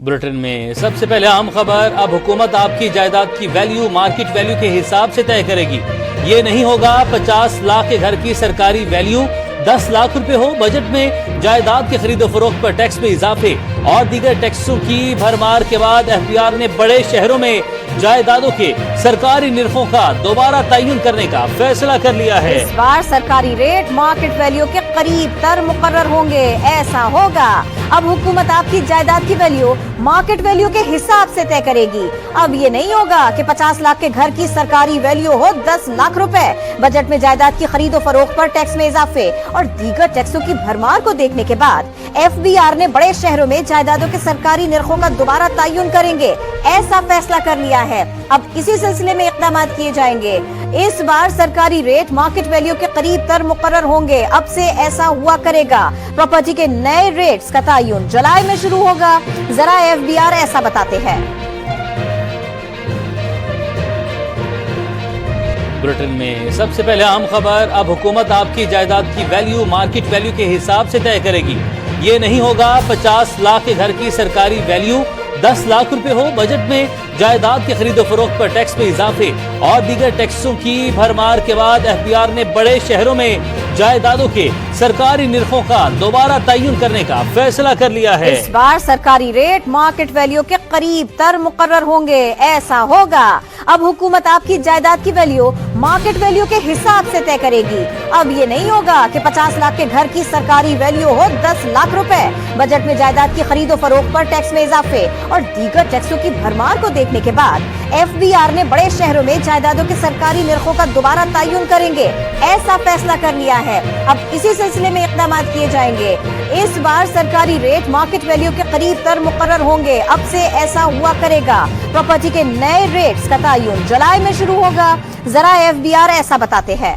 Bulletin में सबसे पहले अहम खबर। अब हुकूमत आपकी जायदाद की वैल्यू मार्केट वैल्यू के हिसाब से तय करेगी। ये नहीं होगा 50 लाख के घर की सरकारी वैल्यू 10 लाख रुपए हो। बजट में जायदाद की खरीदो फरोख्त पर टैक्स में इजाफे और दीगर टैक्सों की भरमार के बाद एफबीआर ने बड़े शहरों में जायदादों के सरकारी निरखों का दोबारा तयन करने का फैसला कर लिया है। इस बार सरकारी रेट मार्केट वैल्यू के करीब तर मुकर्रर होंगे। ऐसा होगा, अब हुकूमत आपकी जायदाद की वैल्यू मार्केट वैल्यू के हिसाब से तय करेगी। अब ये नहीं होगा कि 50 लाख के घर की सरकारी वैल्यू हो 10 लाख रुपए। बजट में जायदाद की खरीदो फरोख्त पर टैक्स में इजाफे और दीगर टैक्सों की भरमार को देखने के बाद एफबीआर ने बड़े शहरों में जायदादों के सरकारी निरखों का दोबारा तयन करेंगे, ऐसा फैसला कर लिया है। अब इसी सिलसिले में इक़दाम किए जाएंगे। इस बार सरकारी रेट मार्केट वैल्यू के करीब तर मुकर्रर होंगे। अब से ऐसा हुआ करेगा। प्रॉपर्टी के नए रेट्स का तयन जुलाई में शुरू होगा। जरा एफबीआर ऐसा बताते हैं। बुलेटिन में सबसे पहले अहम खबर। अब हुकूमत आपकी जायदाद की वैल्यू मार्केट वैल्यू के हिसाब से तय करेगी। ये नहीं होगा 50 लाख के घर की सरकारी वैल्यू 10 लाख रुपए हो। बजट में जायदाद की खरीदो फरोख्त पर टैक्स में इजाफे और दीगर टैक्सों की भरमार के बाद एफबीआर ने बड़े शहरों में जायदादों के सरकारी निरखों का दोबारा तयन करने का फैसला कर लिया है। इस बार सरकारी रेट मार्केट वैल्यू के करीब तर मुकर्रर होंगे। ऐसा होगा, अब हुकूमत आपकी जायदाद की वैल्यू मार्केट वैल्यू के हिसाब से तय करेगी। अब ये नहीं होगा कि 50 लाख के घर की सरकारी वैल्यू हो 10 लाख रुपए। बजट में जायदाद की खरीदो फरोख्त पर टैक्स में इजाफे और दीगर टैक्सों की भरमार को देखने के बाद एफबीआर ने बड़े शहरों में जायदादों के सरकारी निरखों का दोबारा तयन करेंगे, ऐसा फैसला कर लिया है। अब इसी सिलसिले में इक़दाम किए जाएंगे। इस बार सरकारी रेट मार्केट वैल्यू के करीब तर मुकर्रर होंगे। अब से ऐसा हुआ करेगा। प्रॉपर्टी के नए रेट्स का तयन जुलाई में शुरू होगा। जरा एफबीआर ऐसा बताते हैं।